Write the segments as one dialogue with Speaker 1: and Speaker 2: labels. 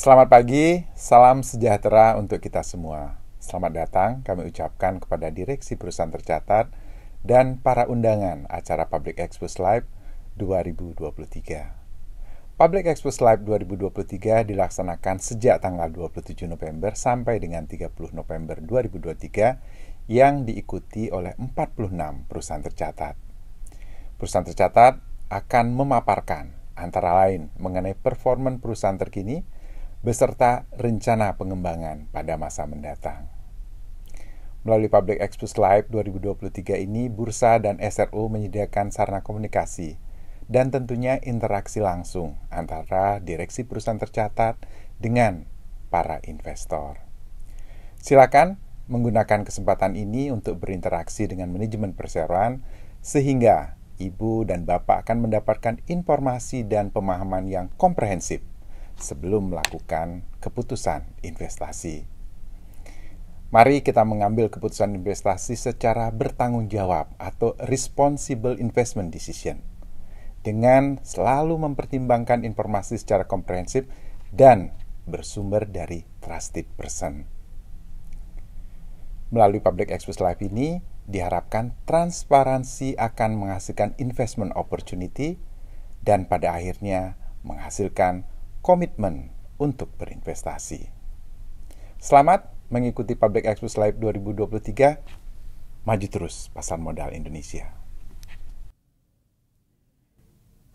Speaker 1: Selamat pagi, salam sejahtera untuk kita semua. Selamat datang kami ucapkan kepada Direksi Perusahaan Tercatat dan para undangan acara Public Expose Live 2023. Public Expose Live 2023 dilaksanakan sejak tanggal 27 November sampai dengan 30 November 2023 yang diikuti oleh 46 perusahaan tercatat. Perusahaan tercatat akan memaparkan antara lain mengenai performa perusahaan terkini beserta rencana pengembangan pada masa mendatang. Melalui Public Expose Live 2023 ini, Bursa dan SRO menyediakan sarana komunikasi dan tentunya interaksi langsung antara direksi perusahaan tercatat dengan para investor. Silakan menggunakan kesempatan ini untuk berinteraksi dengan manajemen perseroan sehingga Ibu dan Bapak akan mendapatkan informasi dan pemahaman yang komprehensif sebelum melakukan keputusan investasi. Mari kita mengambil keputusan investasi secara bertanggung jawab atau responsible investment decision dengan selalu mempertimbangkan informasi secara komprehensif dan bersumber dari trusted person. Melalui Public Expose Live ini diharapkan transparansi akan menghasilkan investment opportunity dan pada akhirnya menghasilkan komitmen untuk berinvestasi. Selamat mengikuti Public Expose Live 2023. Maju terus pasar modal Indonesia.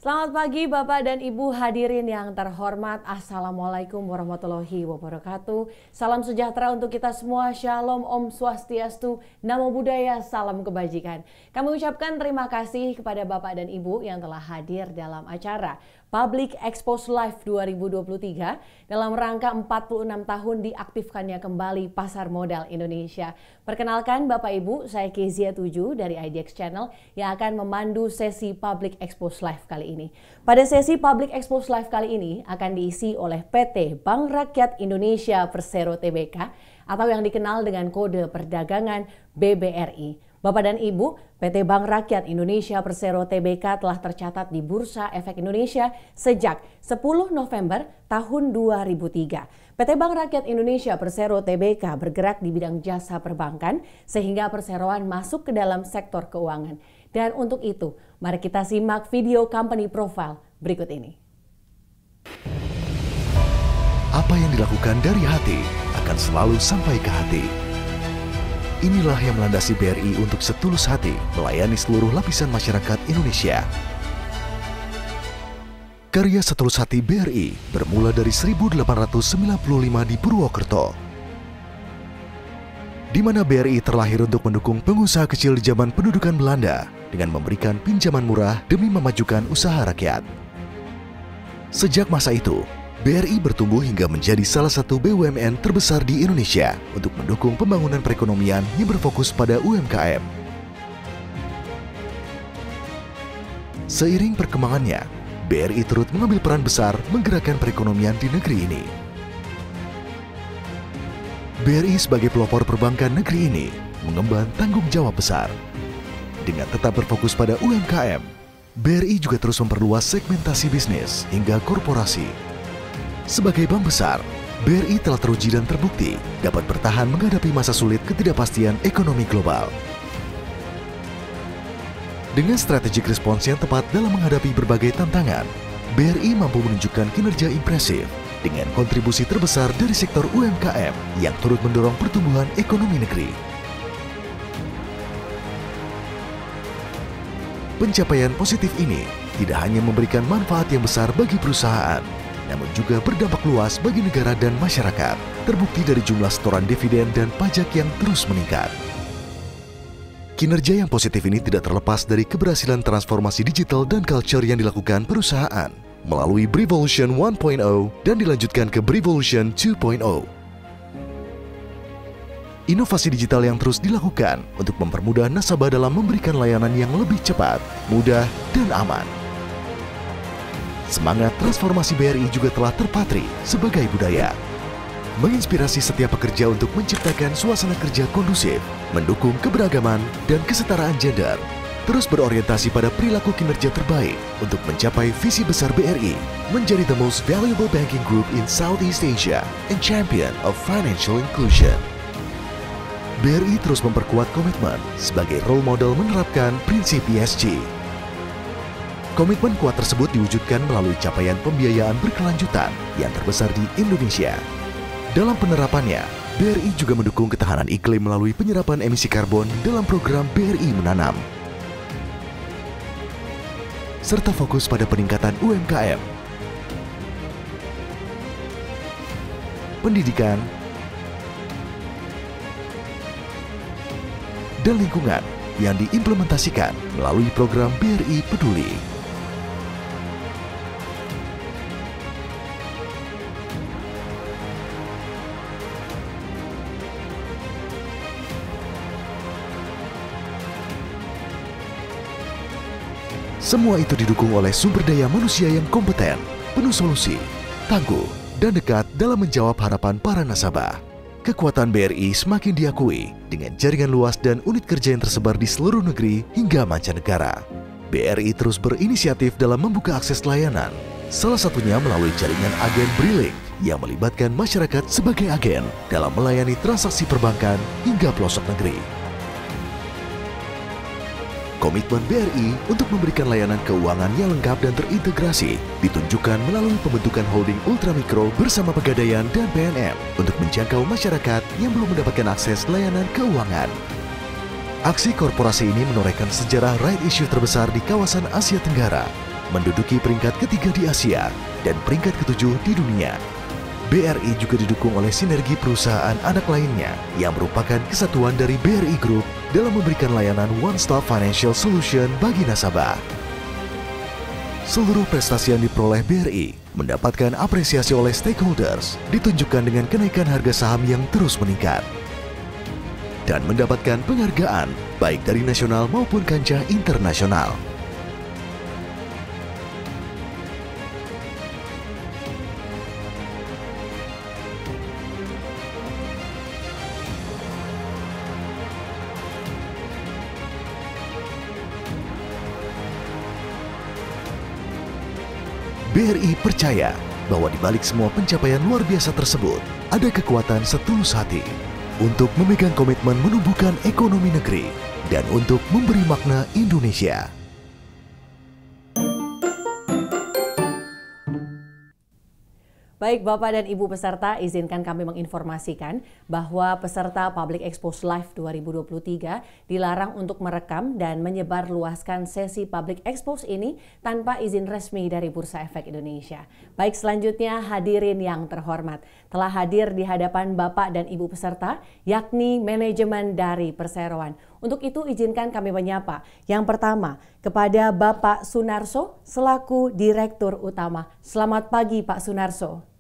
Speaker 2: Selamat pagi Bapak dan Ibu hadirin yang terhormat. Assalamualaikum warahmatullahi wabarakatuh. Salam sejahtera untuk kita semua. Shalom, Om Swastiastu, Namo Buddhaya, salam kebajikan. Kami ucapkan terima kasih kepada Bapak dan Ibu yang telah hadir dalam acara Public Expose Live 2023 dalam rangka 46 tahun diaktifkannya kembali pasar modal Indonesia. Perkenalkan Bapak Ibu, saya Kezia 7 dari IDX Channel yang akan memandu sesi Public Expose Live kali ini. Pada sesi Public Expose Live kali ini akan diisi oleh PT Bank Rakyat Indonesia Persero Tbk atau yang dikenal dengan kode perdagangan BBRI. Bapak dan Ibu, PT Bank Rakyat Indonesia Persero Tbk telah tercatat di Bursa Efek Indonesia sejak 10 November tahun 2003. PT Bank Rakyat Indonesia Persero Tbk bergerak di bidang jasa perbankan sehingga perseroan masuk ke dalam sektor keuangan. Dan untuk itu, mari kita simak video company profile berikut ini.
Speaker 3: Apa yang dilakukan dari hati akan selalu sampai ke hati. Inilah yang melandasi BRI untuk setulus hati melayani seluruh lapisan masyarakat Indonesia. Karya setulus hati BRI bermula dari 1895 di Purwokerto, di mana BRI terlahir untuk mendukung pengusaha kecil di zaman pendudukan Belanda dengan memberikan pinjaman murah demi memajukan usaha rakyat. Sejak masa itu, BRI bertumbuh hingga menjadi salah satu BUMN terbesar di Indonesia untuk mendukung pembangunan perekonomian yang berfokus pada UMKM. Seiring perkembangannya, BRI turut mengambil peran besar menggerakkan perekonomian di negeri ini. BRI sebagai pelopor perbankan negeri ini mengemban tanggung jawab besar. Dengan tetap berfokus pada UMKM, BRI juga terus memperluas segmentasi bisnis hingga korporasi. Sebagai bank besar, BRI telah teruji dan terbukti dapat bertahan menghadapi masa sulit ketidakpastian ekonomi global. Dengan strategic respons yang tepat dalam menghadapi berbagai tantangan, BRI mampu menunjukkan kinerja impresif dengan kontribusi terbesar dari sektor UMKM yang turut mendorong pertumbuhan ekonomi negeri. Pencapaian positif ini tidak hanya memberikan manfaat yang besar bagi perusahaan, namun juga berdampak luas bagi negara dan masyarakat, terbukti dari jumlah setoran dividen dan pajak yang terus meningkat. Kinerja yang positif ini tidak terlepas dari keberhasilan transformasi digital dan culture yang dilakukan perusahaan melalui Brevolution 1.0 dan dilanjutkan ke Brevolution 2.0. Inovasi digital yang terus dilakukan untuk mempermudah nasabah dalam memberikan layanan yang lebih cepat, mudah, dan aman. Semangat transformasi BRI juga telah terpatri sebagai budaya, menginspirasi setiap pekerja untuk menciptakan suasana kerja kondusif, mendukung keberagaman dan kesetaraan gender, terus berorientasi pada perilaku kinerja terbaik untuk mencapai visi besar BRI, menjadi the most valuable banking group in Southeast Asia and champion of financial inclusion. BRI terus memperkuat komitmen sebagai role model menerapkan prinsip ESG. Komitmen kuat tersebut diwujudkan melalui capaian pembiayaan berkelanjutan yang terbesar di Indonesia. Dalam penerapannya, BRI juga mendukung ketahanan iklim melalui penyerapan emisi karbon dalam program BRI Menanam, serta fokus pada peningkatan UMKM, pendidikan, dan lingkungan yang diimplementasikan melalui program BRI Peduli. Semua itu didukung oleh sumber daya manusia yang kompeten, penuh solusi, tangguh, dan dekat dalam menjawab harapan para nasabah. Kekuatan BRI semakin diakui dengan jaringan luas dan unit kerja yang tersebar di seluruh negeri hingga mancanegara. BRI terus berinisiatif dalam membuka akses layanan, salah satunya melalui jaringan agen BRILink yang melibatkan masyarakat sebagai agen dalam melayani transaksi perbankan hingga pelosok negeri. Komitmen BRI untuk memberikan layanan keuangan yang lengkap dan terintegrasi ditunjukkan melalui pembentukan holding ultramikro bersama Pegadaian dan PNM untuk menjangkau masyarakat yang belum mendapatkan akses layanan keuangan. Aksi korporasi ini menorehkan sejarah right issue terbesar di kawasan Asia Tenggara, menduduki peringkat ketiga di Asia dan peringkat ketujuh di dunia. BRI juga didukung oleh sinergi perusahaan anak lainnya yang merupakan kesatuan dari BRI Group dalam memberikan layanan one-stop financial solution bagi nasabah. Seluruh prestasi yang diperoleh BRI mendapatkan apresiasi oleh stakeholders, ditunjukkan dengan kenaikan harga saham yang terus meningkat, dan mendapatkan penghargaan baik dari nasional maupun kancah internasional. BRI percaya bahwa di balik semua pencapaian luar biasa tersebut, ada kekuatan setulus hati untuk memegang komitmen menumbuhkan ekonomi negeri dan untuk memberi makna Indonesia.
Speaker 2: Baik Bapak dan Ibu peserta, izinkan kami menginformasikan bahwa peserta Public Expose Live 2023 dilarang untuk merekam dan menyebarluaskan sesi Public Expose ini tanpa izin resmi dari Bursa Efek Indonesia. Baik, selanjutnya hadirin yang terhormat, telah hadir di hadapan Bapak dan Ibu peserta, yakni manajemen dari perseroan. Untuk itu izinkan kami menyapa yang pertama kepada Bapak Sunarso selaku Direktur Utama. Selamat pagi Pak Sunarso.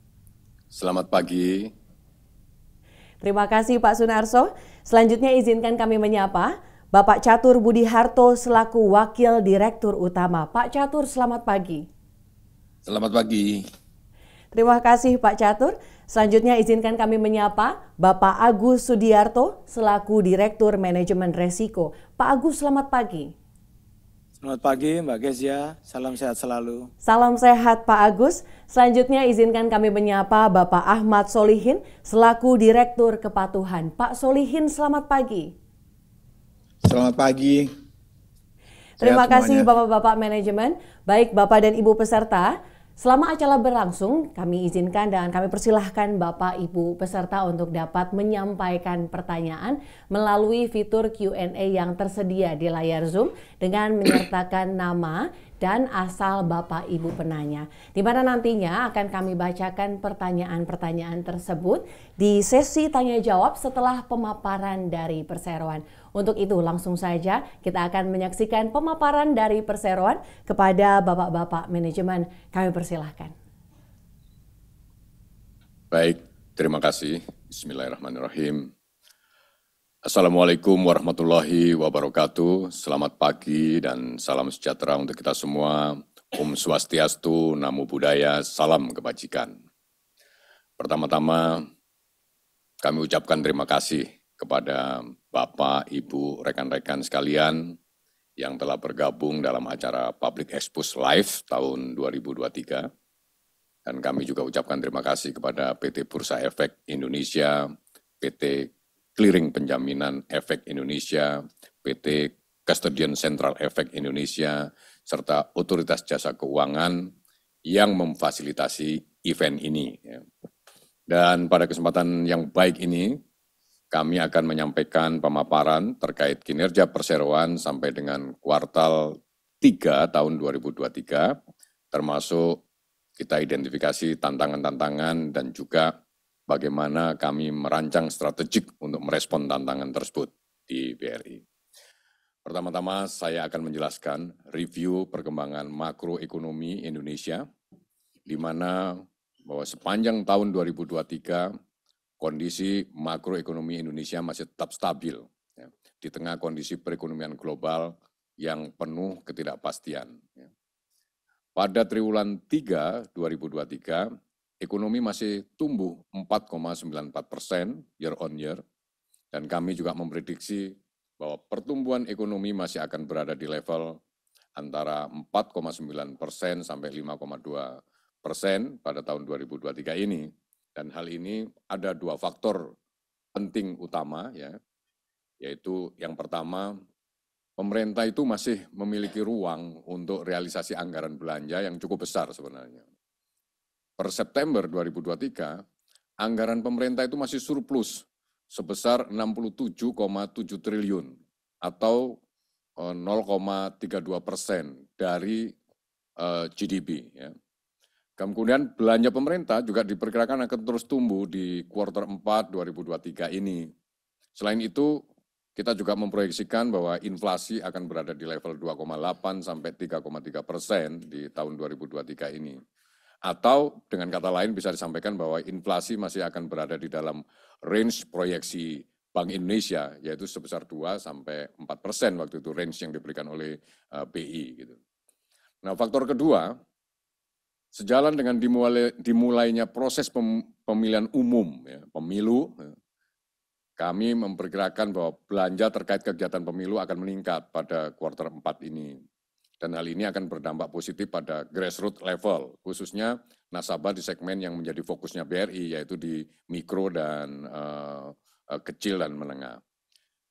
Speaker 4: Selamat pagi.
Speaker 2: Terima kasih Pak Sunarso. Selanjutnya izinkan kami menyapa Bapak Catur Budi Harto selaku Wakil Direktur Utama. Pak Catur, selamat pagi.
Speaker 4: Selamat pagi.
Speaker 2: Terima kasih Pak Catur. Selanjutnya izinkan kami menyapa Bapak Agus Sudiarto selaku Direktur Manajemen Resiko. Pak Agus, selamat pagi.
Speaker 5: Selamat pagi Mbak Kezia, salam sehat selalu.
Speaker 2: Salam sehat Pak Agus. Selanjutnya izinkan kami menyapa Bapak Ahmad Solihin selaku Direktur Kepatuhan. Pak Solihin, selamat pagi.
Speaker 4: Selamat pagi.
Speaker 2: Terima kasih Bapak-Bapak manajemen. Baik Bapak dan Ibu peserta, selama acara berlangsung, kami izinkan dan kami persilahkan Bapak Ibu peserta untuk dapat menyampaikan pertanyaan melalui fitur Q&A yang tersedia di layar Zoom dengan menyertakan nama dan asal Bapak Ibu penanya. Di mana nantinya akan kami bacakan pertanyaan-pertanyaan tersebut di sesi tanya jawab setelah pemaparan dari perseroan. Untuk itu langsung saja kita akan menyaksikan pemaparan dari perseroan kepada Bapak-Bapak manajemen. Kami persilahkan.
Speaker 4: Baik, terima kasih. Bismillahirrahmanirrahim. Assalamualaikum warahmatullahi wabarakatuh. Selamat pagi dan salam sejahtera untuk kita semua. Om Swastiastu, Namo Buddhaya, salam kebajikan. Pertama-tama, kami ucapkan terima kasih kepada Bapak, Ibu, rekan-rekan sekalian yang telah bergabung dalam acara Public Expose Live tahun 2023. Dan kami juga ucapkan terima kasih kepada PT Bursa Efek Indonesia, PT Clearing Penjaminan Efek Indonesia, PT Custodian Central Efek Indonesia, serta Otoritas Jasa Keuangan yang memfasilitasi event ini. Dan pada kesempatan yang baik ini, kami akan menyampaikan pemaparan terkait kinerja perseroan sampai dengan kuartal 3 tahun 2023, termasuk kita identifikasi tantangan-tantangan dan juga bagaimana kami merancang strategik untuk merespon tantangan tersebut di BRI. Pertama-tama saya akan menjelaskan review perkembangan makroekonomi Indonesia, di mana bahwa sepanjang tahun 2023, kondisi makroekonomi Indonesia masih tetap stabil ya, di tengah kondisi perekonomian global yang penuh ketidakpastian. Ya. Pada triwulan 3 2023, ekonomi masih tumbuh 4,94% year on year, dan kami juga memprediksi bahwa pertumbuhan ekonomi masih akan berada di level antara 4,9% sampai 5,2% pada tahun 2023 ini. Dan hal ini ada dua faktor penting utama, ya, yaitu yang pertama, pemerintah itu masih memiliki ruang untuk realisasi anggaran belanja yang cukup besar sebenarnya. Per September 2023, anggaran pemerintah itu masih surplus sebesar 67,7 triliun atau 0,32% dari GDP. Ya. Kemudian belanja pemerintah juga diperkirakan akan terus tumbuh di kuartal 4 2023 ini. Selain itu, kita juga memproyeksikan bahwa inflasi akan berada di level 2,8 sampai 3,3% di tahun 2023 ini. Atau dengan kata lain bisa disampaikan bahwa inflasi masih akan berada di dalam range proyeksi Bank Indonesia, yaitu sebesar 2 sampai 4% waktu itu range yang diberikan oleh BI. Gitu. Nah, faktor kedua, sejalan dengan dimulainya proses pemilihan umum, ya, pemilu, kami memperkirakan bahwa belanja terkait kegiatan pemilu akan meningkat pada kuartal 4 ini. Dan hal ini akan berdampak positif pada grassroots level, khususnya nasabah di segmen yang menjadi fokusnya BRI, yaitu di mikro dan kecil dan menengah.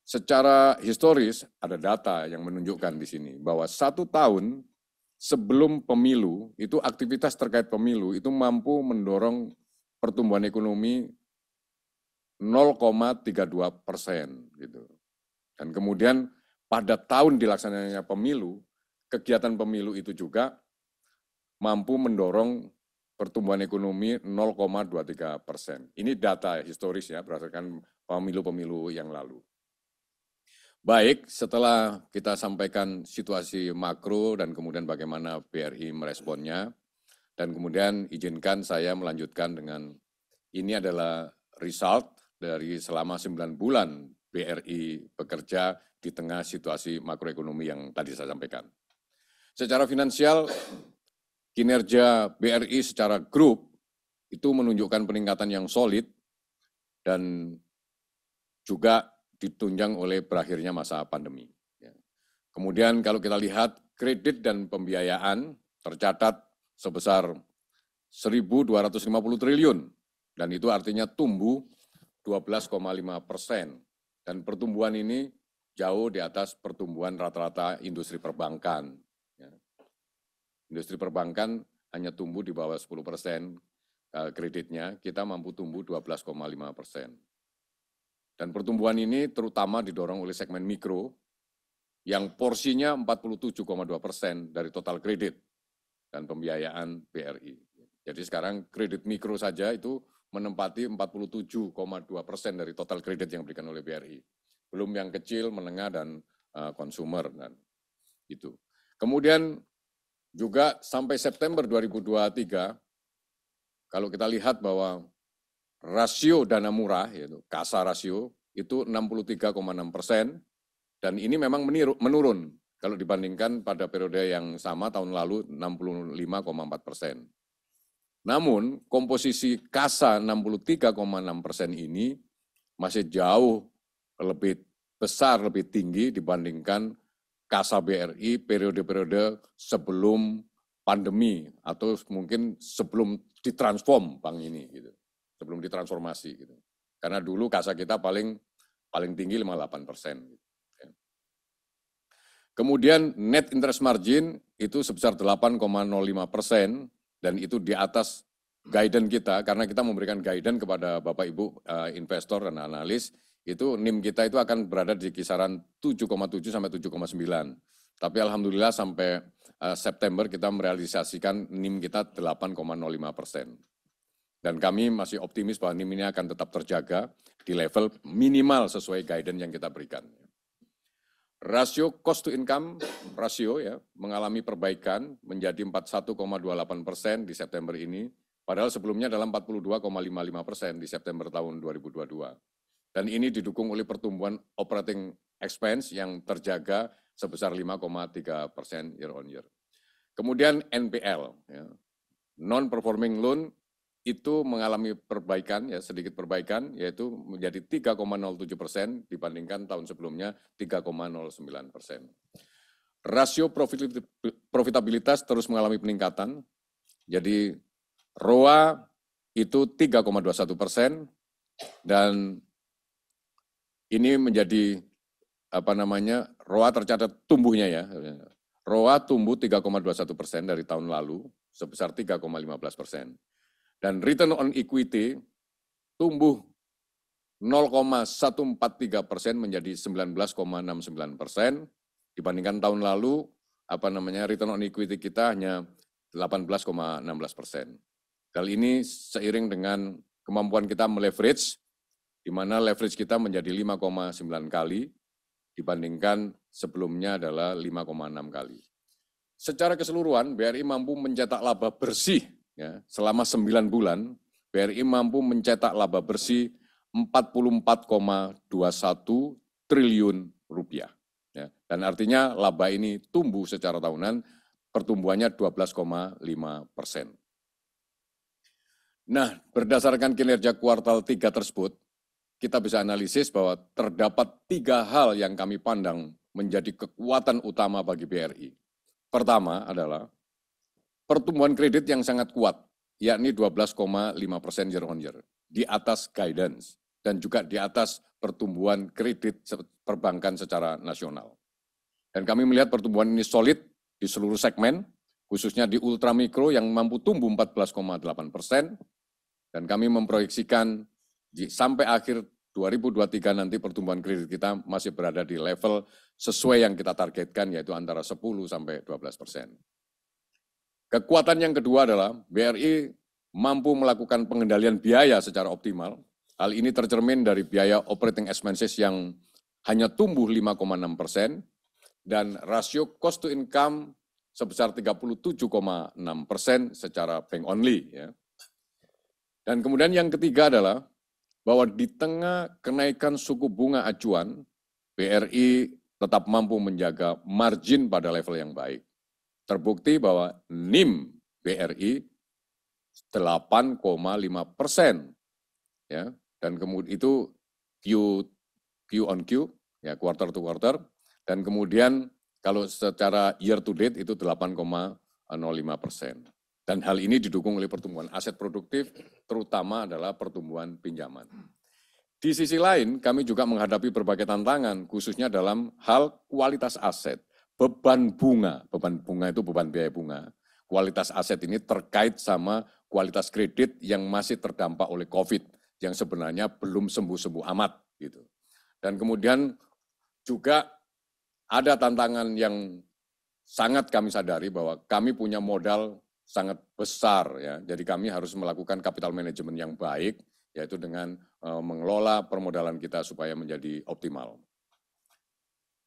Speaker 4: Secara historis, ada data yang menunjukkan di sini bahwa 1 tahun sebelum pemilu, itu aktivitas terkait pemilu itu mampu mendorong pertumbuhan ekonomi 0,32% gitu. Dan kemudian pada tahun dilaksananya pemilu, kegiatan pemilu itu juga mampu mendorong pertumbuhan ekonomi 0,23%. Ini data historis ya, berdasarkan pemilu-pemilu yang lalu. Baik, setelah kita sampaikan situasi makro dan kemudian bagaimana BRI meresponnya, dan kemudian izinkan saya melanjutkan dengan ini adalah result dari selama 9 bulan BRI bekerja di tengah situasi makroekonomi yang tadi saya sampaikan. Secara finansial, kinerja BRI secara grup itu menunjukkan peningkatan yang solid dan juga ditunjang oleh berakhirnya masa pandemi. Kemudian kalau kita lihat kredit dan pembiayaan tercatat sebesar 1.250 triliun dan itu artinya tumbuh 12,5%. Dan pertumbuhan ini jauh di atas pertumbuhan rata-rata industri perbankan. Industri perbankan hanya tumbuh di bawah 10% kreditnya, kita mampu tumbuh 12,5%. Dan pertumbuhan ini terutama didorong oleh segmen mikro yang porsinya 47,2% dari total kredit dan pembiayaan BRI. Jadi sekarang kredit mikro saja itu menempati 47,2% dari total kredit yang diberikan oleh BRI. Belum yang kecil, menengah, dan konsumer. Dan itu. Kemudian juga sampai September 2023, kalau kita lihat bahwa rasio dana murah, yaitu KASA rasio, itu 63,6%, dan ini memang menurun kalau dibandingkan pada periode yang sama tahun lalu 65,4%. Namun komposisi KASA 63,6% ini masih jauh lebih besar, lebih tinggi dibandingkan kasa BRI periode-periode sebelum pandemi atau mungkin sebelum ditransform bank ini gitu. Sebelum ditransformasi gitu. Karena dulu kasa kita paling tinggi 58%. Gitu. Kemudian net interest margin itu sebesar 8,05% dan itu di atas guidance kita karena kita memberikan guidance kepada Bapak Ibu investor dan analis, itu NIM kita itu akan berada di kisaran 7,7 sampai 7,9. Tapi alhamdulillah sampai September kita merealisasikan NIM kita 8,05%. Dan kami masih optimis bahwa NIM ini akan tetap terjaga di level minimal sesuai guidance yang kita berikan. Rasio cost to income rasio ya mengalami perbaikan menjadi 41,28% di September ini, padahal sebelumnya dalam 42,55% di September tahun 2022. Dan ini didukung oleh pertumbuhan operating expense yang terjaga sebesar 5,3% year on year. Kemudian NPL, ya, non-performing loan itu mengalami perbaikan, ya sedikit perbaikan, yaitu menjadi 3,07% dibandingkan tahun sebelumnya 3,09%. Rasio profitabilitas terus mengalami peningkatan, jadi ROA itu 3,21% dan ini menjadi ROA tercatat tumbuhnya ya. ROA tumbuh 3,21% dari tahun lalu sebesar 3,15%. Dan return on equity tumbuh 0,143% menjadi 19,69%. Dibandingkan tahun lalu, return on equity kita hanya 18,16%. Hal ini seiring dengan kemampuan kita meleverage, di mana leverage kita menjadi 5,9 kali, dibandingkan sebelumnya adalah 5,6 kali. Secara keseluruhan, BRI mampu mencetak laba bersih. Ya, selama 9 bulan, BRI mampu mencetak laba bersih 44,21 triliun rupiah. Ya, dan artinya laba ini tumbuh secara tahunan, pertumbuhannya 12,5%. Nah, berdasarkan kinerja kuartal 3 tersebut, kita bisa analisis bahwa terdapat 3 hal yang kami pandang menjadi kekuatan utama bagi BRI. Pertama adalah pertumbuhan kredit yang sangat kuat, yakni 12,5% year on year, di atas guidance, dan juga di atas pertumbuhan kredit perbankan secara nasional. Dan kami melihat pertumbuhan ini solid di seluruh segmen, khususnya di ultramikro yang mampu tumbuh 14,8%, dan kami memproyeksikan sampai akhir 2023 nanti pertumbuhan kredit kita masih berada di level sesuai yang kita targetkan, yaitu antara 10 sampai 12%. Kekuatan yang kedua adalah BRI mampu melakukan pengendalian biaya secara optimal. Hal ini tercermin dari biaya operating expenses yang hanya tumbuh 5,6% dan rasio cost to income sebesar 37,6% secara bank only. Ya. Dan kemudian yang ketiga adalah bahwa di tengah kenaikan suku bunga acuan, BRI tetap mampu menjaga margin pada level yang baik. Terbukti bahwa NIM BRI 8,5%, ya, dan kemudian itu Q on Q, ya, quarter to quarter, dan kemudian kalau secara year to date itu 8,05%. Dan hal ini didukung oleh pertumbuhan aset produktif, terutama adalah pertumbuhan pinjaman. Di sisi lain, kami juga menghadapi berbagai tantangan, khususnya dalam hal kualitas aset. Beban bunga itu beban biaya bunga. Kualitas aset ini terkait sama kualitas kredit yang masih terdampak oleh COVID, yang sebenarnya belum sembuh-sembuh amat. Gitu. Dan kemudian juga ada tantangan yang sangat kami sadari bahwa kami punya modal sangat besar. Ya. Jadi kami harus melakukan capital management yang baik, yaitu dengan mengelola permodalan kita supaya menjadi optimal.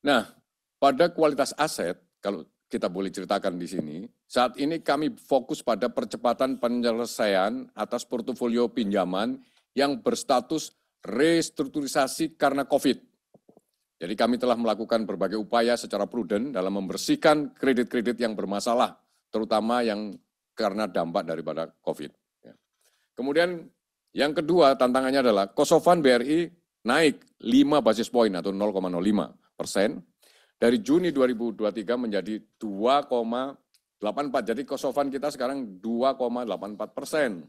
Speaker 4: Nah, pada kualitas aset, kalau kita boleh ceritakan di sini, saat ini kami fokus pada percepatan penyelesaian atas portofolio pinjaman yang berstatus restrukturisasi karena COVID. Jadi kami telah melakukan berbagai upaya secara prudent dalam membersihkan kredit-kredit yang bermasalah, terutama yang karena dampak daripada COVID. Kemudian yang kedua tantangannya adalah cost of fund BRI naik 5 basis point atau 0,05%. dari Juni 2023 menjadi 2,84. Jadi cost of fund kita sekarang 2,84%.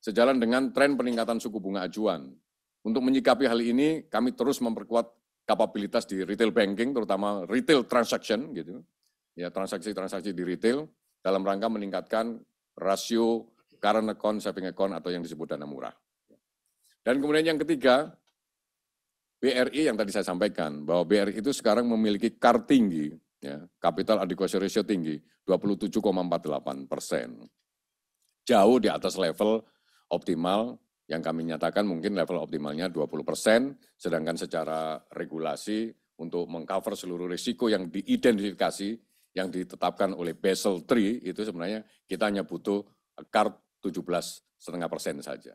Speaker 4: Sejalan dengan tren peningkatan suku bunga acuan. Untuk menyikapi hal ini, kami terus memperkuat kapabilitas di retail banking, terutama retail transaction, gitu. Ya, transaksi-transaksi di retail dalam rangka meningkatkan rasio current account, saving account atau yang disebut dana murah. Dan kemudian yang ketiga, BRI yang tadi saya sampaikan, bahwa BRI itu sekarang memiliki CAR tinggi, ya, capital adequacy ratio tinggi, 27,48%. Jauh di atas level optimal yang kami nyatakan mungkin level optimalnya 20%, sedangkan secara regulasi untuk mengcover seluruh risiko yang diidentifikasi, yang ditetapkan oleh Basel III, itu sebenarnya kita hanya butuh CAR 17,5% saja.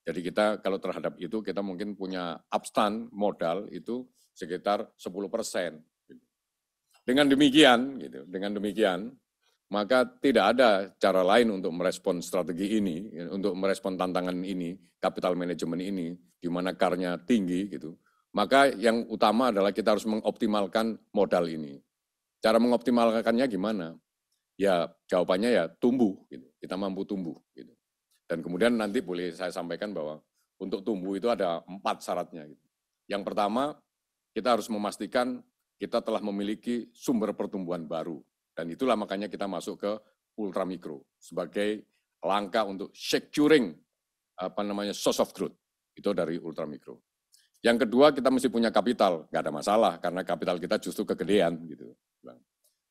Speaker 4: Jadi kita kalau terhadap itu kita mungkin punya upstand modal itu sekitar 10%. Dengan demikian, maka tidak ada cara lain untuk merespon strategi ini, untuk merespon tantangan ini, capital management ini, di mana CAR-nya tinggi gitu. Maka yang utama adalah kita harus mengoptimalkan modal ini. Cara mengoptimalkannya gimana? Ya jawabannya ya tumbuh, gitu. Kita mampu tumbuh, gitu. Dan kemudian nanti boleh saya sampaikan bahwa untuk tumbuh itu ada 4 syaratnya. Gitu. Yang pertama, kita harus memastikan kita telah memiliki sumber pertumbuhan baru. Dan itulah makanya kita masuk ke ultramikro sebagai langkah untuk securing source of growth. Itu dari ultramikro. Yang kedua, kita mesti punya kapital. Nggak ada masalah karena kapital kita justru kegedean gitu.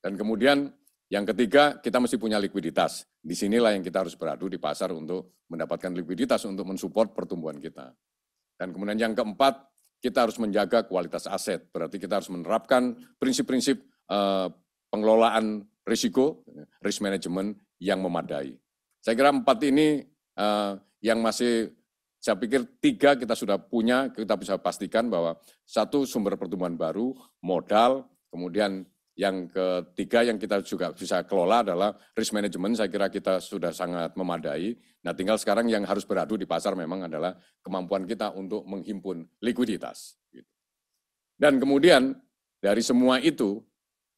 Speaker 4: Dan kemudian yang ketiga, kita mesti punya likuiditas. Disinilah yang kita harus beradu di pasar untuk mendapatkan likuiditas untuk mensupport pertumbuhan kita. Dan kemudian yang keempat, kita harus menjaga kualitas aset. Berarti kita harus menerapkan prinsip-prinsip pengelolaan risiko, risk management yang memadai. Saya kira 4 ini yang masih, saya pikir 3 kita sudah punya, kita bisa pastikan bahwa 1 sumber pertumbuhan baru, modal, kemudian yang ketiga yang kita juga bisa kelola adalah risk management, saya kira kita sudah sangat memadai. Nah tinggal sekarang yang harus beradu di pasar memang adalah kemampuan kita untuk menghimpun likuiditas. Dan kemudian dari semua itu,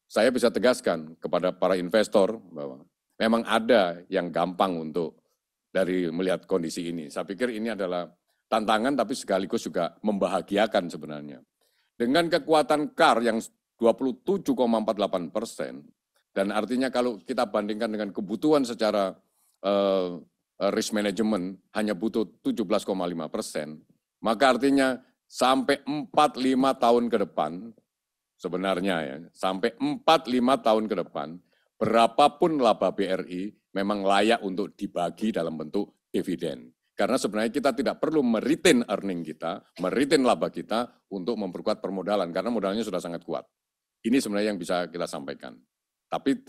Speaker 4: saya bisa tegaskan kepada para investor bahwa memang ada yang gampang untuk dari melihat kondisi ini. Saya pikir ini adalah tantangan tapi sekaligus juga membahagiakan sebenarnya. Dengan kekuatan CAR yang 27,48%, dan artinya kalau kita bandingkan dengan kebutuhan secara risk management hanya butuh 17,5%, maka artinya sampai 4-5 tahun ke depan, sebenarnya ya, sampai 4-5 tahun ke depan, berapapun laba BRI memang layak untuk dibagi dalam bentuk dividen. Karena sebenarnya kita tidak perlu meretain earning kita, meretain laba kita untuk memperkuat permodalan, karena modalnya sudah sangat kuat. Ini sebenarnya yang bisa kita sampaikan. Tapi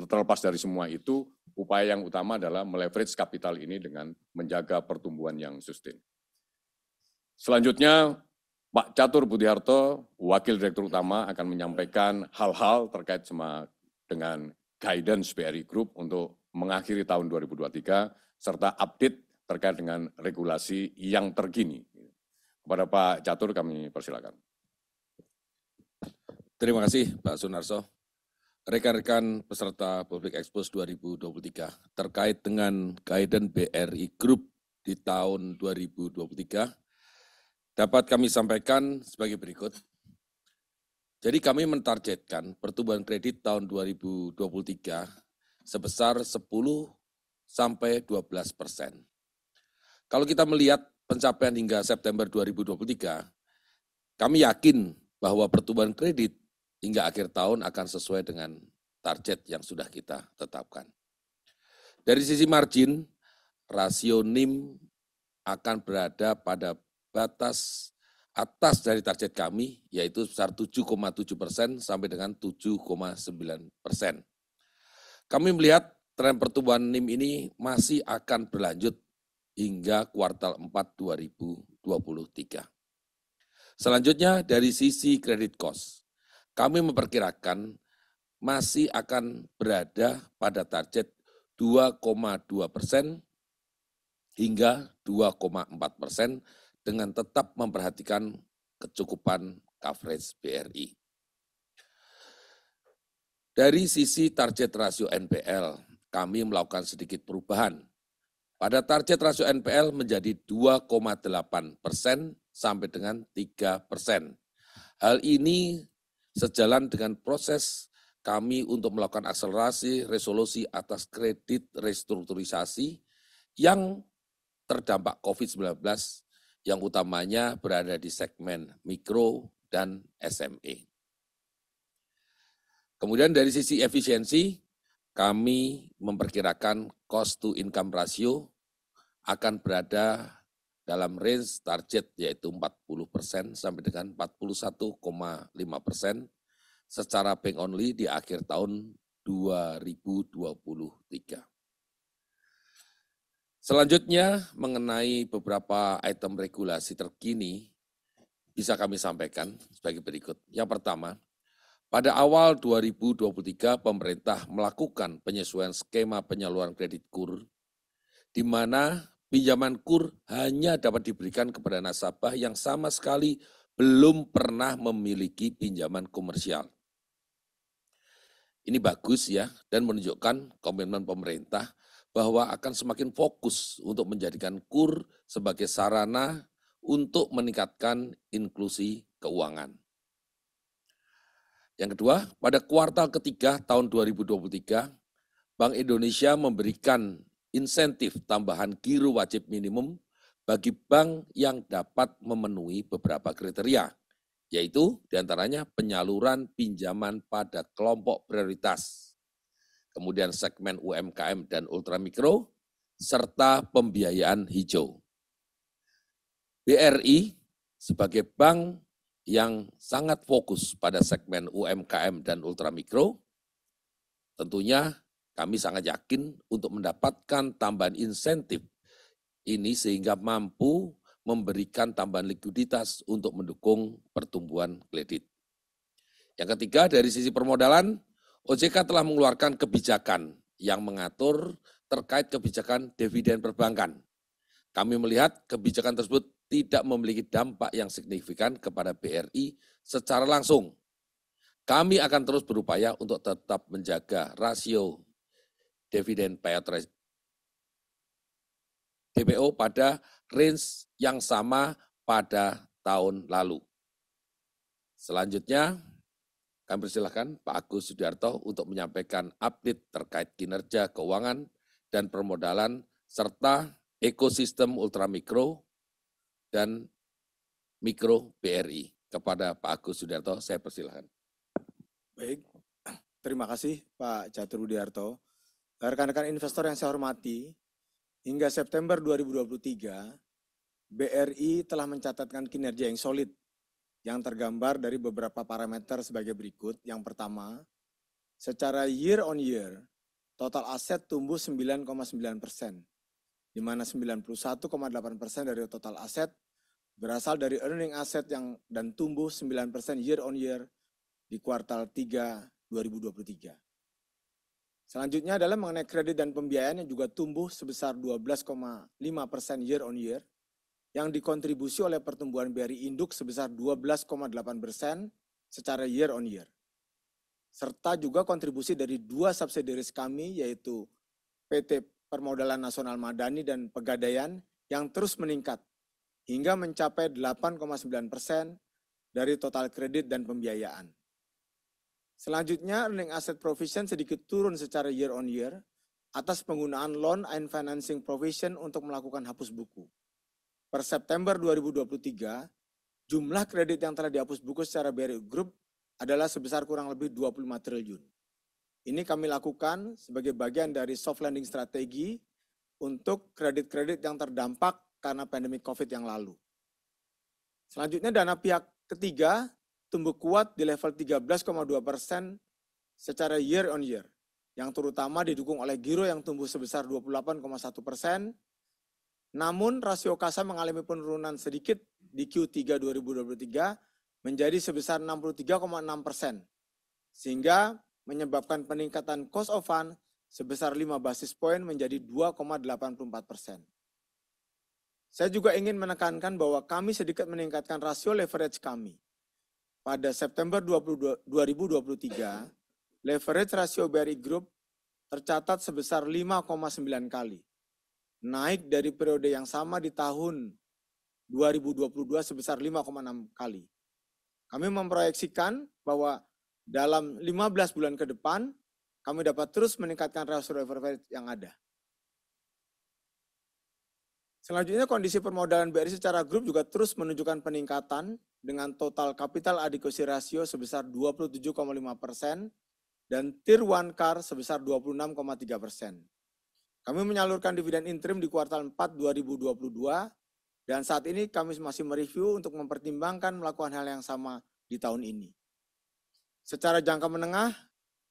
Speaker 4: terlepas dari semua itu, upaya yang utama adalah meleverage kapital ini dengan menjaga pertumbuhan yang sustain. Selanjutnya, Pak Catur Budiharto, Wakil Direktur Utama akan menyampaikan hal-hal terkait dengan guidance BRI Group untuk mengakhiri tahun 2023, serta update terkait dengan regulasi yang terkini. Kepada Pak Catur kami persilakan.
Speaker 6: Terima kasih Pak Sunarso. Rekan-rekan peserta Public Expos 2023 terkait dengan guidance BRI Group di tahun 2023 dapat kami sampaikan sebagai berikut. Jadi kami mentargetkan pertumbuhan kredit tahun 2023 sebesar 10-12%. Kalau kita melihat pencapaian hingga September 2023, kami yakin bahwa pertumbuhan kredit hingga akhir tahun akan sesuai dengan target yang sudah kita tetapkan. Dari sisi margin, rasio NIM akan berada pada batas atas dari target kami, yaitu sebesar 7,7% sampai dengan 7,9%. Kami melihat tren pertumbuhan NIM ini masih akan berlanjut hingga kuartal 4 2023. Selanjutnya dari sisi credit cost, kami memperkirakan masih akan berada pada target 2,2% hingga 2,4% dengan tetap memperhatikan kecukupan coverage BRI. Dari sisi target rasio NPL, kami melakukan sedikit perubahan. Pada target rasio NPL menjadi 2,8% sampai dengan 3%. Hal ini sejalan dengan proses kami untuk melakukan akselerasi resolusi atas kredit restrukturisasi yang terdampak COVID-19 yang utamanya berada di segmen mikro dan SME. Kemudian dari sisi efisiensi, kami memperkirakan cost to income ratio akan berada dalam range target yaitu 40% sampai dengan 41,5% secara bank only di akhir tahun 2023. Selanjutnya mengenai beberapa item regulasi terkini bisa kami sampaikan sebagai berikut. Yang pertama, pada awal 2023 pemerintah melakukan penyesuaian skema penyaluran kredit KUR di mana pinjaman KUR hanya dapat diberikan kepada nasabah yang sama sekali belum pernah memiliki pinjaman komersial. Ini bagus ya dan menunjukkan komitmen pemerintah bahwa akan semakin fokus untuk menjadikan KUR sebagai sarana untuk meningkatkan inklusi keuangan. Yang kedua, pada kuartal ketiga tahun 2023, Bank Indonesia memberikan insentif tambahan giro wajib minimum bagi bank yang dapat memenuhi beberapa kriteria, yaitu diantaranya penyaluran pinjaman pada kelompok prioritas, kemudian segmen UMKM dan ultramikro, serta pembiayaan hijau. BRI sebagai bank yang sangat fokus pada segmen UMKM dan ultramikro, tentunya kami sangat yakin untuk mendapatkan tambahan insentif ini sehingga mampu memberikan tambahan likuiditas untuk mendukung pertumbuhan kredit. Yang ketiga, dari sisi permodalan, OJK telah mengeluarkan kebijakan yang mengatur terkait kebijakan dividen perbankan. Kami melihat kebijakan tersebut tidak memiliki dampak yang signifikan kepada BRI secara langsung. Kami akan terus berupaya untuk tetap menjaga rasio dividen payout ratio DPO pada range yang sama pada tahun lalu. Selanjutnya, kami persilahkan Pak Agus Sudiarto untuk menyampaikan update terkait kinerja keuangan dan permodalan serta ekosistem ultramikro dan mikro BRI. Kepada Pak Agus Sudiarto, saya persilahkan.
Speaker 5: Baik, terima kasih Pak Catur Budiarto. Rekan-rekan investor yang saya hormati, hingga September 2023, BRI telah mencatatkan kinerja yang solid, yang tergambar dari beberapa parameter sebagai berikut. Yang pertama, secara year on year, total aset tumbuh 9,9%, di mana 91,8% dari total aset berasal dari earning asset dan tumbuh 9% year on year di kuartal 3 2023. Selanjutnya adalah mengenai kredit dan pembiayaan yang juga tumbuh sebesar 12,5% year on year, yang dikontribusi oleh pertumbuhan BRI Induk sebesar 12,8% secara year on year. Serta juga kontribusi dari dua subsidiaries kami, yaitu PT Permodalan Nasional Madani dan Pegadaian yang terus meningkat hingga mencapai 8,9% dari total kredit dan pembiayaan. Selanjutnya, earning asset provision sedikit turun secara year on year atas penggunaan loan and financing provision untuk melakukan hapus buku. Per September 2023, jumlah kredit yang telah dihapus buku secara BRI Group adalah sebesar kurang lebih 25 triliun. Ini kami lakukan sebagai bagian dari soft landing strategi untuk kredit-kredit yang terdampak karena pandemi COVID yang lalu. Selanjutnya, dana pihak ketiga tumbuh kuat di level 13,2% secara year on year, yang terutama didukung oleh giro yang tumbuh sebesar 28,1%, namun rasio kasa mengalami penurunan sedikit di Q3 2023 menjadi sebesar 63,6%, sehingga menyebabkan peningkatan cost of fund sebesar 5 basis poin menjadi 2,84%. Saya juga ingin menekankan bahwa kami sedikit meningkatkan rasio leverage kami. Pada September 2023, leverage ratio BRI Group tercatat sebesar 5,9 kali, naik dari periode yang sama di tahun 2022 sebesar 5,6 kali. Kami memproyeksikan bahwa dalam 15 bulan ke depan, kami dapat terus meningkatkan rasio leverage yang ada. Selanjutnya, kondisi permodalan BRI secara grup juga terus menunjukkan peningkatan dengan total capital adequacy ratio sebesar 27,5% dan Tier 1 CAR sebesar 26,3%. Kami menyalurkan dividen interim di kuartal 4 2022 dan saat ini kami masih mereview untuk mempertimbangkan melakukan hal yang sama di tahun ini. Secara jangka menengah,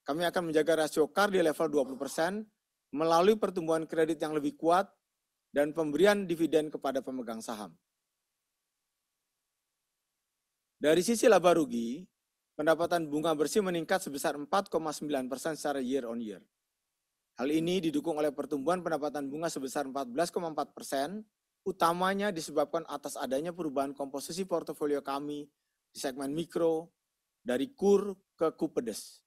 Speaker 5: kami akan menjaga rasio CAR di level 20% melalui pertumbuhan kredit yang lebih kuat dan pemberian dividen kepada pemegang saham. Dari sisi laba rugi, pendapatan bunga bersih meningkat sebesar 4,9% secara year on year. Hal ini didukung oleh pertumbuhan pendapatan bunga sebesar 14,4%, utamanya disebabkan atas adanya perubahan komposisi portofolio kami di segmen mikro dari KUR ke KUPEDES.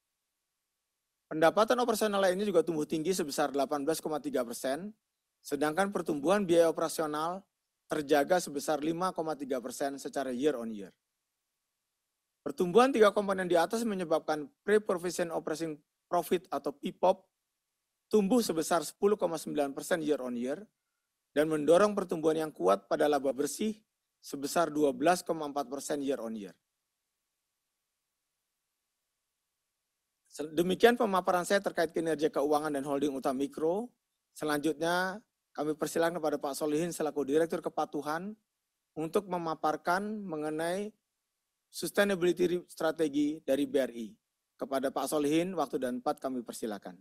Speaker 5: Pendapatan operasional lainnya juga tumbuh tinggi sebesar 18,3%, sedangkan pertumbuhan biaya operasional terjaga sebesar 5,3% secara year on year. Pertumbuhan tiga komponen di atas menyebabkan pre-provision operating profit atau PPOP tumbuh sebesar 10,9% year on year, dan mendorong pertumbuhan yang kuat pada laba bersih sebesar 12,4% year on year. Demikian pemaparan saya terkait kinerja keuangan dan holding utama mikro. Selanjutnya kami persilakan kepada Pak Solihin selaku Direktur Kepatuhan untuk memaparkan mengenai sustainability strategi dari BRI. Kepada Pak Solihin, waktu dan tempat kami persilakan.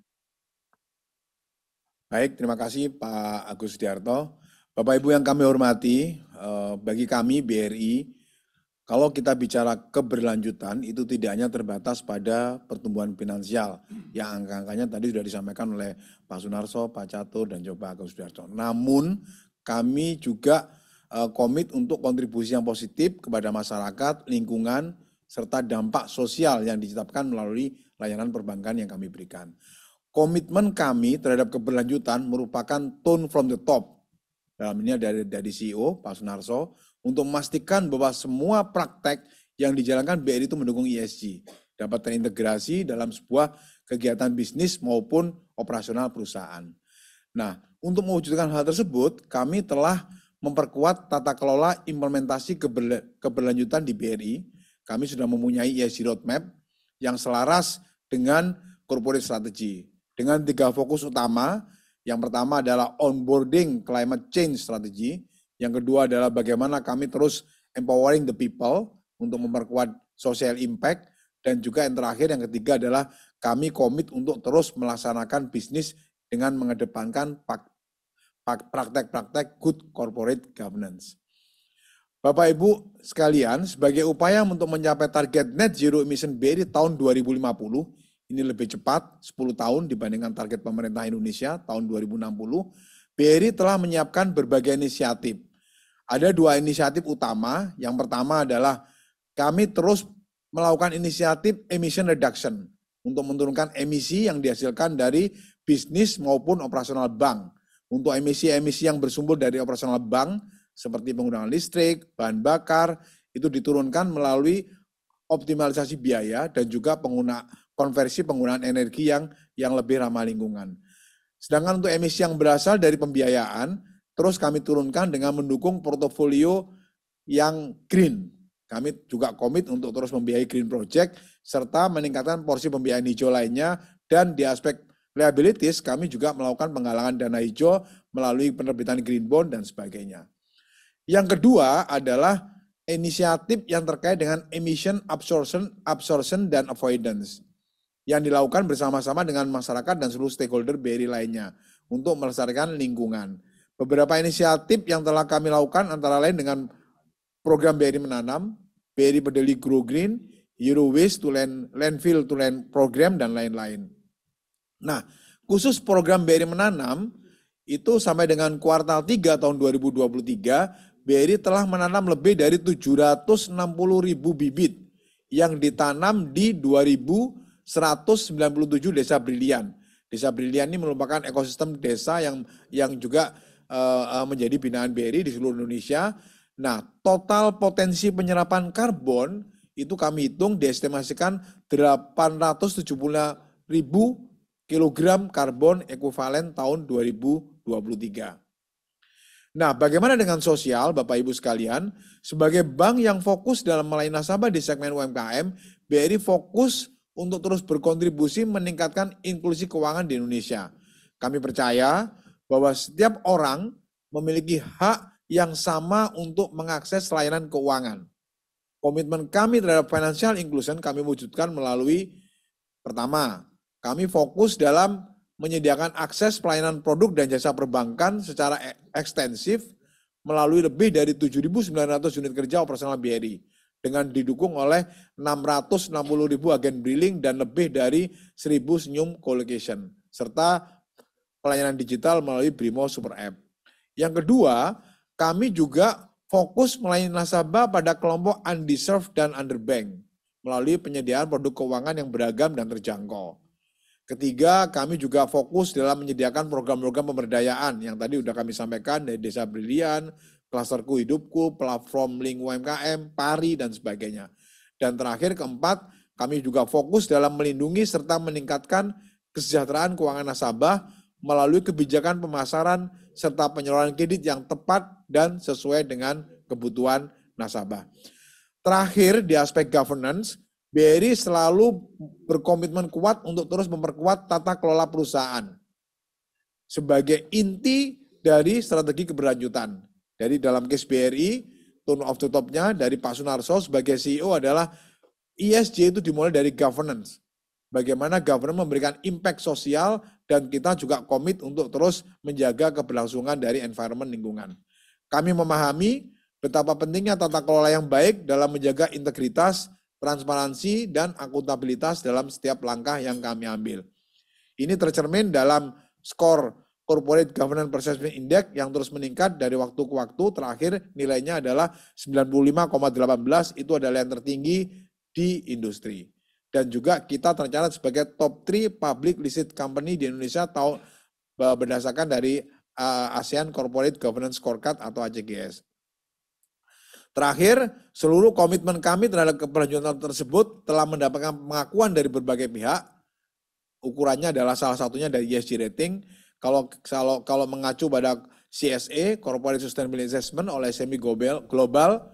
Speaker 7: Baik, terima kasih Pak Agus Sudiarto. Bapak Ibu yang kami hormati, bagi kami BRI, kalau kita bicara keberlanjutan itu tidak hanya terbatas pada pertumbuhan finansial yang angka-angkanya tadi sudah disampaikan oleh Pak Sunarso, Pak Catur, dan juga Pak Agus Sudiarto. Namun kami juga komit untuk kontribusi yang positif kepada masyarakat, lingkungan, serta dampak sosial yang ditetapkan melalui layanan perbankan yang kami berikan. Komitmen kami terhadap keberlanjutan merupakan tone from the top. Dalam ini dari CEO, Pak Sunarso, untuk memastikan bahwa semua praktek yang dijalankan BRI itu mendukung ESG, dapat terintegrasi dalam sebuah kegiatan bisnis maupun operasional perusahaan. Nah, untuk mewujudkan hal tersebut, kami telah memperkuat tata kelola implementasi keberlanjutan di BRI. Kami sudah mempunyai ESG roadmap yang selaras dengan corporate strategy. Dengan 3 fokus utama, yang pertama adalah onboarding climate change strategy, yang kedua adalah bagaimana kami terus empowering the people untuk memperkuat social impact, dan juga yang terakhir, yang ketiga adalah kami komit untuk terus melaksanakan bisnis dengan mengedepankan praktek-praktek good corporate governance. Bapak Ibu sekalian, sebagai upaya untuk mencapai target net zero emission BRI tahun 2050, ini lebih cepat 10 tahun dibandingkan target pemerintah Indonesia tahun 2060, BRI telah menyiapkan berbagai inisiatif. Ada 2 inisiatif utama. Yang pertama adalah kami terus melakukan inisiatif emission reduction untuk menurunkan emisi yang dihasilkan dari bisnis maupun operasional bank. Untuk emisi-emisi yang bersumber dari operasional bank, seperti penggunaan listrik, bahan bakar, itu diturunkan melalui optimalisasi biaya dan juga konversi penggunaan energi yang lebih ramah lingkungan. Sedangkan untuk emisi yang berasal dari pembiayaan, terus kami turunkan dengan mendukung portofolio yang green. Kami juga komit untuk terus membiayai green project, serta meningkatkan porsi pembiayaan hijau lainnya, dan di aspek liabilities kami juga melakukan penggalangan dana hijau melalui penerbitan green bond dan sebagainya. Yang kedua adalah inisiatif yang terkait dengan emission absorption dan avoidance, yang dilakukan bersama-sama dengan masyarakat dan seluruh stakeholder BRI lainnya untuk melestarikan lingkungan. Beberapa inisiatif yang telah kami lakukan antara lain dengan program BRI Menanam, BRI Peduli Grow Green, Zero Waste to Landfill to Land program, dan lain-lain. Nah, khusus program BRI Menanam, itu sampai dengan kuartal 3 tahun 2023, BRI telah menanam lebih dari 760.000 bibit yang ditanam di 2.000 197 desa brilian. Desa brilian ini merupakan ekosistem desa yang juga menjadi binaan BRI di seluruh Indonesia. Nah, total potensi penyerapan karbon itu kami hitung diestimasikan 875.000 kilogram karbon ekuivalen tahun 2023. Nah, bagaimana dengan sosial, Bapak Ibu sekalian? Sebagai bank yang fokus dalam melayani nasabah di segmen UMKM, BRI fokus untuk terus berkontribusi meningkatkan inklusi keuangan di Indonesia. Kami percaya bahwa setiap orang memiliki hak yang sama untuk mengakses layanan keuangan. Komitmen kami terhadap financial inclusion kami wujudkan melalui, pertama, kami fokus dalam menyediakan akses pelayanan produk dan jasa perbankan secara ekstensif melalui lebih dari 7.900 unit kerja operasional BRI dengan didukung oleh 660.000 agen briling dan lebih dari 1.000 senyum colocation serta pelayanan digital melalui Brimo Super App. Yang kedua, kami juga fokus melayani nasabah pada kelompok undeserved dan underbanked melalui penyediaan produk keuangan yang beragam dan terjangkau. Ketiga, kami juga fokus dalam menyediakan program-program pemberdayaan yang tadi sudah kami sampaikan dari Desa Brilian, Klasterku Hidupku, Platform Link UMKM, Pari, dan sebagainya. Dan terakhir, keempat, kami juga fokus dalam melindungi serta meningkatkan kesejahteraan keuangan nasabah melalui kebijakan pemasaran serta penyaluran kredit yang tepat dan sesuai dengan kebutuhan nasabah. Terakhir, di aspek governance, BRI selalu berkomitmen kuat untuk terus memperkuat tata kelola perusahaan sebagai inti dari strategi keberlanjutan. Dari dalam case BRI, tone of the top-nya dari Pak Sunarso sebagai CEO adalah ESG itu dimulai dari governance. Bagaimana governance memberikan impact sosial dan kita juga komit untuk terus menjaga keberlangsungan dari environment lingkungan. Kami memahami betapa pentingnya tata kelola yang baik dalam menjaga integritas, transparansi, dan akuntabilitas dalam setiap langkah yang kami ambil. Ini tercermin dalam skor Corporate Governance Perception Index yang terus meningkat dari waktu ke waktu. Terakhir nilainya adalah 95,18, itu adalah yang tertinggi di industri. Dan juga kita tercatat sebagai top 3 public listed company di Indonesia berdasarkan dari ASEAN Corporate Governance Scorecard atau ACGS. Terakhir, seluruh komitmen kami terhadap keberlanjutan tersebut telah mendapatkan pengakuan dari berbagai pihak. Ukurannya adalah salah satunya dari ESG rating. Kalau mengacu pada CSA, Corporate Sustainability Assessment oleh S&P Global,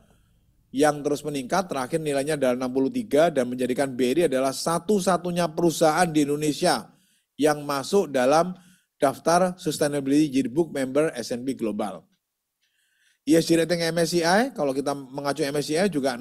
Speaker 7: yang terus meningkat, terakhir nilainya adalah 63 dan menjadikan BRI adalah satu-satunya perusahaan di Indonesia yang masuk dalam daftar Sustainability Yearbook member S&P Global. ESG rating MSCI, kalau kita mengacu MSCI juga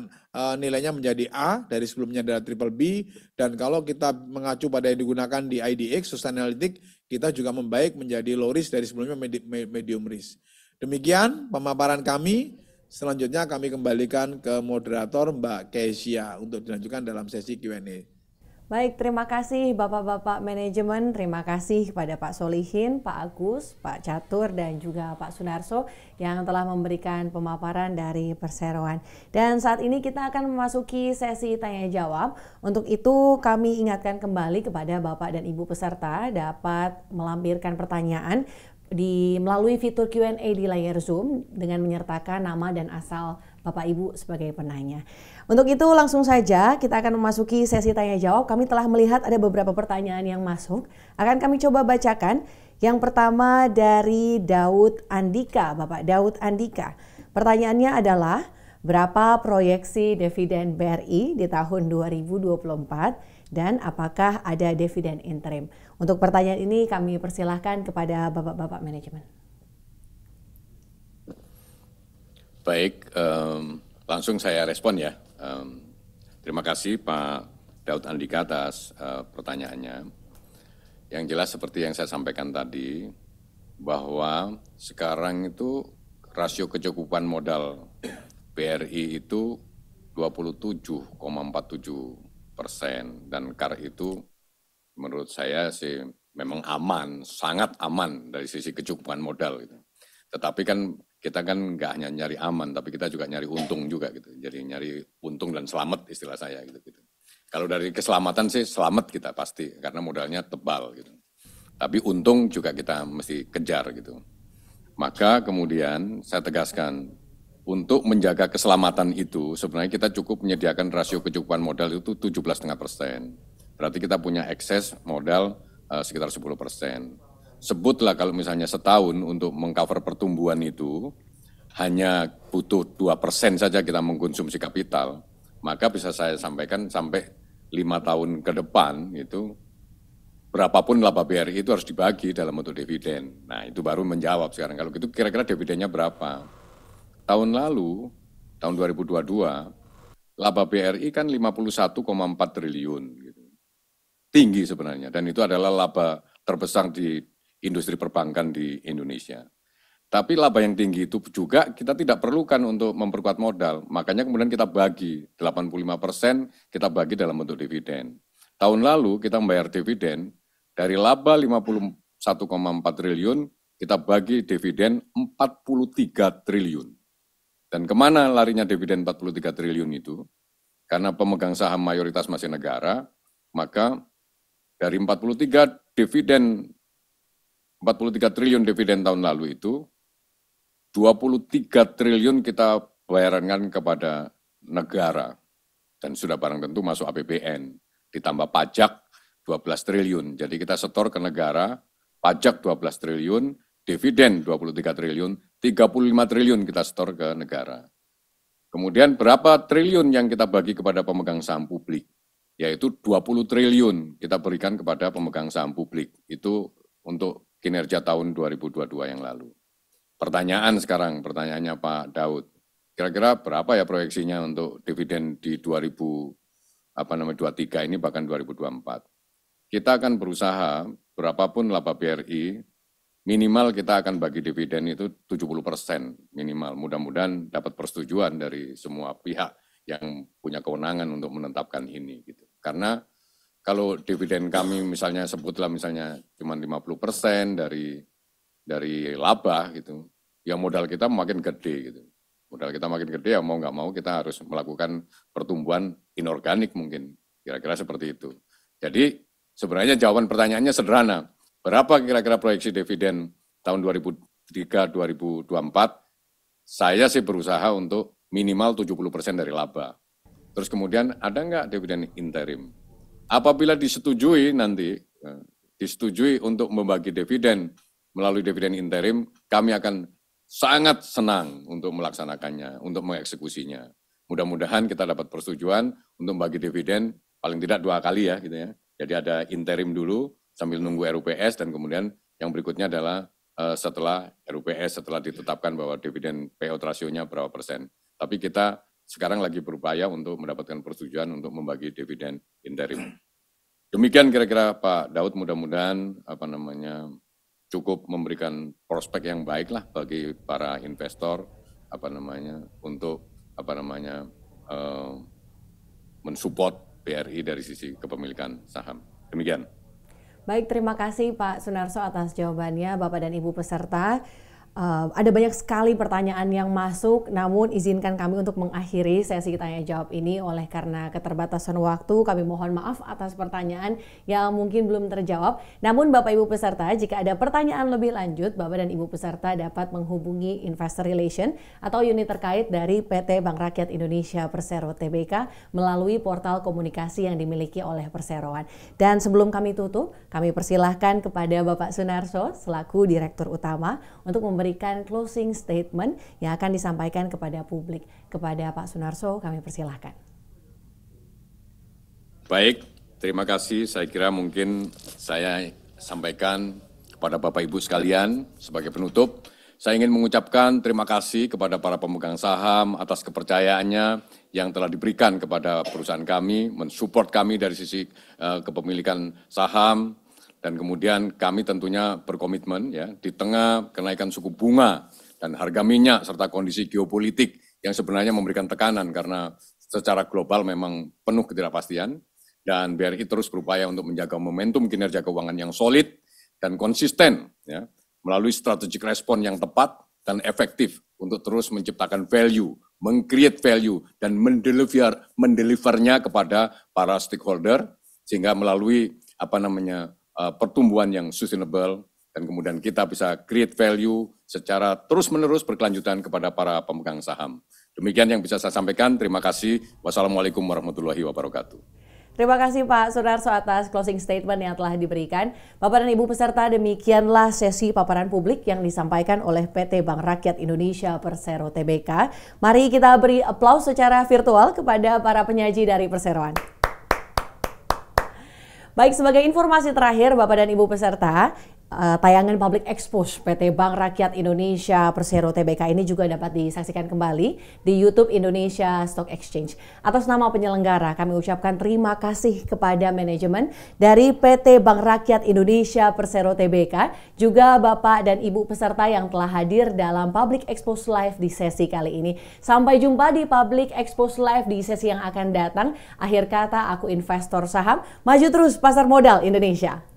Speaker 7: nilainya menjadi A, dari sebelumnya adalah triple B, dan kalau kita mengacu pada yang digunakan di IDX, Sustainalytics, kita juga membaik menjadi low risk dari sebelumnya medium risk. Demikian pemaparan kami, selanjutnya kami kembalikan ke moderator Mbak Kesia untuk dilanjutkan dalam sesi Q&A.
Speaker 2: Baik, terima kasih Bapak-Bapak manajemen, terima kasih kepada Pak Solihin, Pak Agus, Pak Catur, dan juga Pak Sunarso yang telah memberikan pemaparan dari perseroan. Dan saat ini kita akan memasuki sesi tanya jawab. Untuk itu kami ingatkan kembali kepada Bapak dan Ibu peserta dapat melampirkan pertanyaan melalui fitur Q&A di layar Zoom dengan menyertakan nama dan asal Bapak Ibu sebagai penanya. Untuk itu langsung saja kita akan memasuki sesi tanya jawab. Kami telah melihat ada beberapa pertanyaan yang masuk. Akan kami coba bacakan. Yang pertama dari Daud Andika, Bapak Daud Andika. Pertanyaannya adalah berapa proyeksi dividen BRI di tahun 2024 dan apakah ada dividen interim? Untuk pertanyaan ini kami persilahkan kepada Bapak-Bapak manajemen.
Speaker 4: Baik, langsung saya respon ya. Terima kasih Pak Daud Andika atas pertanyaannya. Yang jelas seperti yang saya sampaikan tadi, bahwa sekarang itu rasio kecukupan modal BRI itu 27,47% dan CAR itu menurut saya sih memang aman, sangat aman dari sisi kecukupan modal gitu. Tetapi kan kita kan nggak hanya nyari aman, tapi kita juga nyari untung juga gitu. Jadi nyari untung dan selamat istilah saya gitu. Kalau dari keselamatan sih selamat kita pasti, karena modalnya tebal gitu. Tapi untung juga kita mesti kejar gitu. Maka kemudian saya tegaskan, untuk menjaga keselamatan itu sebenarnya kita cukup menyediakan rasio kecukupan modal itu 17,5%. Berarti kita punya ekses modal sekitar 10%. Sebutlah kalau misalnya setahun untuk mengcover pertumbuhan itu hanya butuh 2% saja kita mengkonsumsi kapital, maka bisa saya sampaikan sampai 5 tahun ke depan itu berapapun laba BRI itu harus dibagi dalam bentuk dividen. Nah itu baru menjawab sekarang. Kalau gitu kira-kira dividennya berapa? Tahun lalu, tahun 2022, laba BRI kan 51,4 triliun. Gitu. Tinggi sebenarnya, dan itu adalah laba terbesar di industri perbankan di Indonesia. Tapi laba yang tinggi itu juga kita tidak perlukan untuk memperkuat modal. Makanya kemudian kita bagi, 85% kita bagi dalam bentuk dividen. Tahun lalu kita membayar dividen, dari laba 51,4 triliun, kita bagi dividen 43 triliun. Dan kemana larinya dividen 43 triliun itu? Karena pemegang saham mayoritas masih negara, maka dari 43 triliun dividen tahun lalu itu, 23 triliun kita bayarkan kepada negara, dan sudah barang tentu masuk APBN, ditambah pajak 12 triliun. Jadi kita setor ke negara, pajak 12 triliun, dividen 23 triliun, 35 triliun kita setor ke negara. Kemudian berapa triliun yang kita bagi kepada pemegang saham publik? Yaitu 20 triliun kita berikan kepada pemegang saham publik. Itu untuk kinerja tahun 2022 yang lalu. Pertanyaan sekarang, pertanyaannya Pak Daud, kira-kira berapa ya proyeksinya untuk dividen di 2023 ini bahkan 2024? Kita akan berusaha berapapun laba BRI, minimal kita akan bagi dividen itu 70% minimal. Mudah-mudahan dapat persetujuan dari semua pihak yang punya kewenangan untuk menetapkan ini. Gitu. Karena kalau dividen kami misalnya sebutlah misalnya cuma 50% dari laba gitu, ya modal kita makin gede gitu. Modal kita makin gede ya mau nggak mau kita harus melakukan pertumbuhan inorganik mungkin, kira-kira seperti itu. Jadi sebenarnya jawaban pertanyaannya sederhana, berapa kira-kira proyeksi dividen tahun 2023-2024? Saya sih berusaha untuk minimal 70% dari laba. Terus kemudian ada nggak dividen interim? Apabila disetujui nanti, disetujui untuk membagi dividen melalui dividen interim, kami akan sangat senang untuk melaksanakannya, untuk mengeksekusinya. Mudah-mudahan kita dapat persetujuan untuk membagi dividen paling tidak 2 kali ya, gitu ya. Jadi ada interim dulu sambil nunggu RUPS dan kemudian yang berikutnya adalah setelah RUPS, setelah ditetapkan bahwa dividen payout rasionya berapa persen. Tapi kita sekarang lagi berupaya untuk mendapatkan persetujuan untuk membagi dividen interim. Demikian kira-kira Pak Daud, mudah-mudahan cukup memberikan prospek yang baik lah bagi para investor untuk mensupport BRI dari sisi kepemilikan saham. Demikian.
Speaker 2: Baik, terima kasih Pak Sunarso atas jawabannya, Bapak dan Ibu peserta. Ada banyak sekali pertanyaan yang masuk, namun izinkan kami untuk mengakhiri sesi tanya jawab ini oleh karena keterbatasan waktu. Kami mohon maaf atas pertanyaan yang mungkin belum terjawab. Namun Bapak Ibu peserta, jika ada pertanyaan lebih lanjut, Bapak dan Ibu peserta dapat menghubungi Investor Relation atau unit terkait dari PT Bank Rakyat Indonesia Persero Tbk melalui portal komunikasi yang dimiliki oleh Perseroan. Dan sebelum kami tutup, kami persilahkan kepada Bapak Sunarso selaku Direktur Utama untuk memberikan closing statement yang akan disampaikan kepada publik. Kepada Pak Sunarso, kami persilahkan.
Speaker 4: Baik, terima kasih. Saya kira mungkin saya sampaikan kepada Bapak Ibu sekalian sebagai penutup. Saya ingin mengucapkan terima kasih kepada para pemegang saham atas kepercayaannya yang telah diberikan kepada perusahaan kami, mensupport kami dari sisi kepemilikan saham. Dan kemudian kami tentunya berkomitmen ya di tengah kenaikan suku bunga dan harga minyak serta kondisi geopolitik yang sebenarnya memberikan tekanan karena secara global memang penuh ketidakpastian, dan BRI terus berupaya untuk menjaga momentum kinerja keuangan yang solid dan konsisten ya melalui strategic respon yang tepat dan efektif untuk terus menciptakan value meng-create value dan mendelivernya kepada para stakeholder sehingga melalui pertumbuhan yang sustainable dan kemudian kita bisa create value secara terus-menerus berkelanjutan kepada para pemegang saham. Demikian yang bisa saya sampaikan. Terima kasih. Wassalamualaikum warahmatullahi wabarakatuh.
Speaker 2: Terima kasih Pak Sunarso atas closing statement yang telah diberikan. Bapak dan Ibu peserta, demikianlah sesi paparan publik yang disampaikan oleh PT Bank Rakyat Indonesia Persero Tbk. Mari kita beri aplaus secara virtual kepada para penyaji dari perseroan. Baik, sebagai informasi terakhir Bapak dan Ibu peserta, tayangan Public Expose PT Bank Rakyat Indonesia Persero Tbk ini juga dapat disaksikan kembali di YouTube Indonesia Stock Exchange. Atas nama penyelenggara, kami ucapkan terima kasih kepada manajemen dari PT Bank Rakyat Indonesia Persero Tbk, juga Bapak dan Ibu peserta yang telah hadir dalam Public Expose Live di sesi kali ini. Sampai jumpa di Public Expose Live di sesi yang akan datang. Akhir kata, aku investor saham, maju terus pasar modal Indonesia.